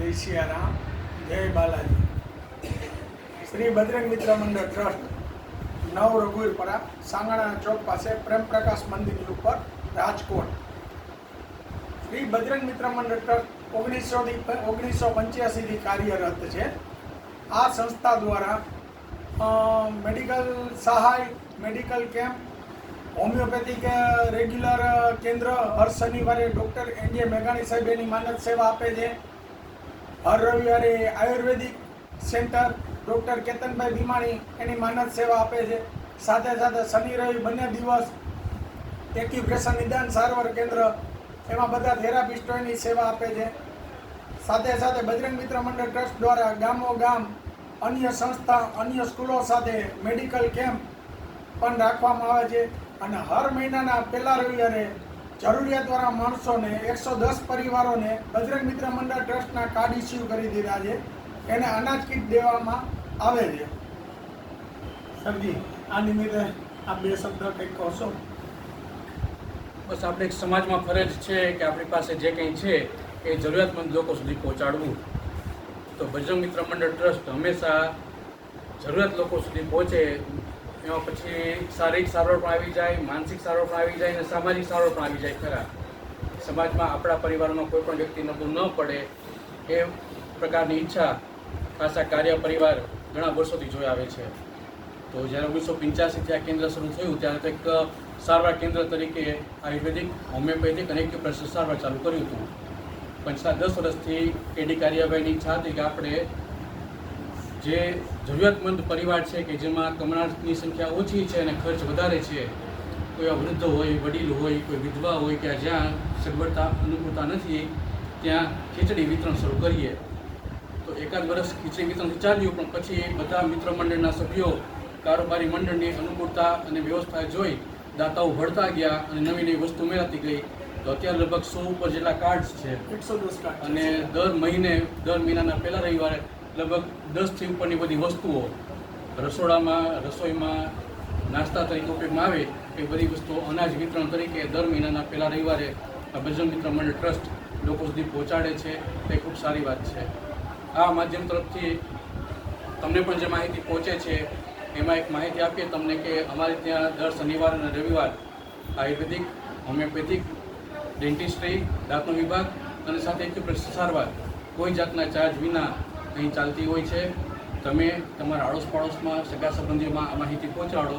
જય સિયારામ, જય બાલાજી. શ્રી બજરંગ મિત્ર મંડળ ટ્રસ્ટ, નવ રઘુવીરપરા, સાંગણા ચોક પાસે, પ્રેમ પ્રકાશ મંદિરની ઉપર, રાજકોટ. શ્રી બજરંગ મિત્ર મંડળ ટ્રસ્ટ 1985થી કાર્યરત છે. આ સંસ્થા દ્વારા મેડિકલ સહાય, મેડિકલ કેમ્પ, હોમિયોપેથિક રેગ્યુલર કેન્દ્ર, હર શનિવારે ડૉક્ટર એનજે મેઘાણી સાહેબ એની માનદ સેવા આપે છે. હર રવિવારે આયુર્વેદિક સેન્ટર ડૉક્ટર કેતનભાઈ ભીમાણી એની માનદ સેવા આપે છે. સાથે સાથે શનિ રવિ બંને દિવસ એક્યુપ્રેશર નિદાન સારવાર કેન્દ્ર, એમાં બધા થેરાપિસ્ટો એની સેવા આપે છે. સાથે સાથે બજરંગ મિત્ર મંડળ ટ્રસ્ટ દ્વારા ગામો ગામ અન્ય સંસ્થા, અન્ય સ્કૂલો સાથે મેડિકલ કેમ્પ પણ રાખવામાં આવે છે. અને હર મહિનાના પહેલા રવિવારે જરૂરિયાતવાળા માણસોને 110 પરિવારોને બજરંગ મિત્ર મંડળ ટ્રસ્ટના કાર્ડ ઇસ્યુ કરી દીધા છે. એને અનાજ કીટ દેવામાં આવે છે. સરજી, આ નિમિત્તે આ બે શબ્દ કંઈક કહશો? બસ આપણે એક સમાજમાં ફરજ છે કે આપણી પાસે જે કંઈ છે એ જરૂરિયાતમંદ લોકો સુધી પહોંચાડવું. તો બજરંગ મિત્ર મંડળ ટ્રસ્ટ હંમેશા જરૂરિયાત લોકો સુધી પહોંચે. એમાં પછી શારીરિક સારવાર પણ આવી જાય, માનસિક સારવાર પણ આવી જાય અને સામાજિક સારવાર પણ આવી જાય. ખરા સમાજમાં આપણા પરિવારમાં કોઈ પણ વ્યક્તિ નબળું ન પડે એ પ્રકારની ઈચ્છા ખાસા કાર્ય પરિવાર ઘણા વર્ષોથી જોઈ આવે છે. તો જ્યારે 1985થી આ કેન્દ્ર શરૂ થયું ત્યારે તો એક સારવાર કેન્દ્ર તરીકે આયુર્વેદિક, હોમિયોપેથિક અને એક્યુપ્રેશર સારવાર ચાલુ કર્યું હતું. પણ છેલ્લા 10 વર્ષથી કેડી કાર્યવાહીની ઈચ્છા હતી કે આપણે જે જરૂરિયાતમંદ પરિવાર છે કે જેમાં કમાનારની સંખ્યા ઓછી છે અને ખર્ચ વધારે છે, કોઈ વૃદ્ધ હોય, વડીલ હોય, કોઈ વિધવા હોય કે જ્યાં સગવડતા અનુકૂળતા નથી ત્યાં ખીચડી વિતરણ શરૂ કરીએ. તો એકાદ વર્ષ ખીચડી વિતરણથી ચાલ્યું, પણ પછી બધા મિત્ર મંડળના સભ્યો કારોબારી મંડળની અનુકૂળતા અને વ્યવસ્થા જોઈ દાતાઓ ભળતા ગયા અને નવી નવી વસ્તુ ઉમેરાતી ગઈ. તો અત્યારે લગભગ 100 ઉપર જેટલા કાર્ડ્સ છે, 110 કાર્ડ. અને દર મહિનાના પહેલા રવિવારે લગભગ 10થી ઉપરની બધી વસ્તુઓ રસોઈમાં નાસ્તા તરીકે ઉપયોગમાં આવે એ બધી વસ્તુઓ અનાજ વિતરણ તરીકે દર મહિનાના પહેલા રવિવારે આ બજરંગ મિત્ર મંડળ ટ્રસ્ટ લોકો સુધી પહોંચાડે છે. તે ખૂબ સારી વાત છે. આ માધ્યમ તરફથી તમને પણ જે માહિતી પહોંચે છે એમાં એક માહિતી આપીએ તમને કે અમારે ત્યાં દર શનિવાર અને રવિવાર આયુર્વેદિક, હોમિયોપેથિક, ડેન્ટિસ્ટ્રી, દાંતનો વિભાગ અને સાથે એક્યુપ્રેશર સારવાર કોઈ જાતના ચાર્જ વિના અહીં ચાલતી હોય છે. તમે તમારા આડોશ પાડોશમાં, સગા સંબંધીઓમાં આ માહિતી પહોંચાડો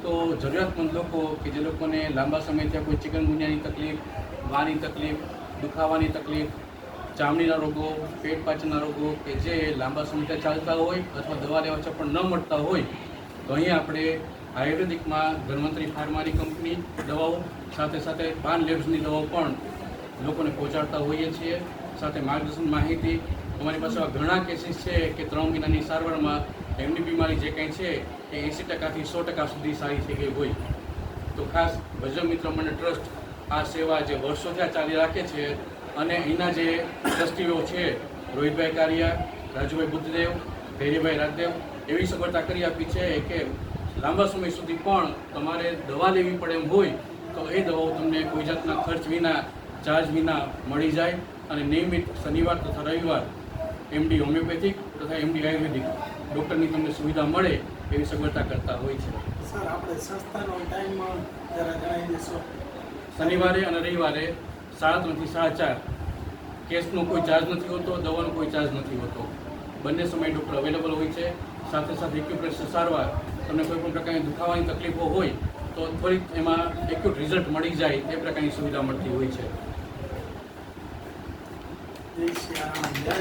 તો જરૂરિયાતમંદ લોકો કે જે લોકોને લાંબા સમયથી કોઈ ચિકનગુનિયાની તકલીફ, વાની તકલીફ, દુખાવાની તકલીફ, ચામડીના રોગો, પેટ પાચનના રોગો કે જે લાંબા સમયથી ચાલતા હોય અથવા દવા લેવા છતાં પણ ન મળતા હોય, તો અહીં આપણે આયુર્વેદિકમાં ધન્વંતરી ફાર્માની કંપની દવાઓ સાથે સાથે પાન લેબ્સની દવાઓ પણ લોકોને પહોંચાડતા હોઈએ છીએ. સાથે માર્ગદર્શન માહિતી. અમારી પાસે ઘણા કેસીસ છે કે 3 મહિનાની સારવારમાં એમની બીમારી જે કંઈ છે એ 80%થી 100% સુધી સારી થઈ ગઈ હોય. તો ખાસ બજરંગ મિત્ર મંડળ ટ્રસ્ટ આ સેવા જે વર્ષોથી આ ચાલી રાખે છે. અને અહીંના જે ટ્રસ્ટીઓ છે, રોહિતભાઈ કારિયા, રાજુભાઈ બુદ્ધદેવ, ધૈર્યભાઈ રાજદેવ, એવી સગવડતા કરી આપી છે કે લાંબા સમય સુધી પણ તમારે દવા લેવી પડે એમ હોય તો એ દવાઓ તમને કોઈ જાતના ખર્ચ વિના, ચાર્જ વિના મળી જાય. અને નિયમિત શનિવાર તથા રવિવાર એમડી હોમિયોપેથિક તથા એમડી આયુર્વેદિક ડૉક્ટરની તમને સુવિધા મળે એવી સગવડતા કરતા હોય છે. સર, આપણે સંસ્થાનો ટાઈમ જરા જણાવી દેશો? શનિવારે અને રવિવારે 3:30 થી 4:30. કેસનો કોઈ ચાર્જ નથી હોતો, દવાનો કોઈ ચાર્જ નથી હોતો. બંને સમયે ડૉક્ટર અવેલેબલ હોય છે. સાથે સાથે એક્યુપ્રેશર સારવાર, તમને કોઈ પણ પ્રકારની દુખાવાની તકલીફો હોય તો ત્વરિત એમાં એક્યુટ રિઝલ્ટ મળી જાય એ પ્રકારની સુવિધા મળતી હોય છે. જય સિયારામ, જય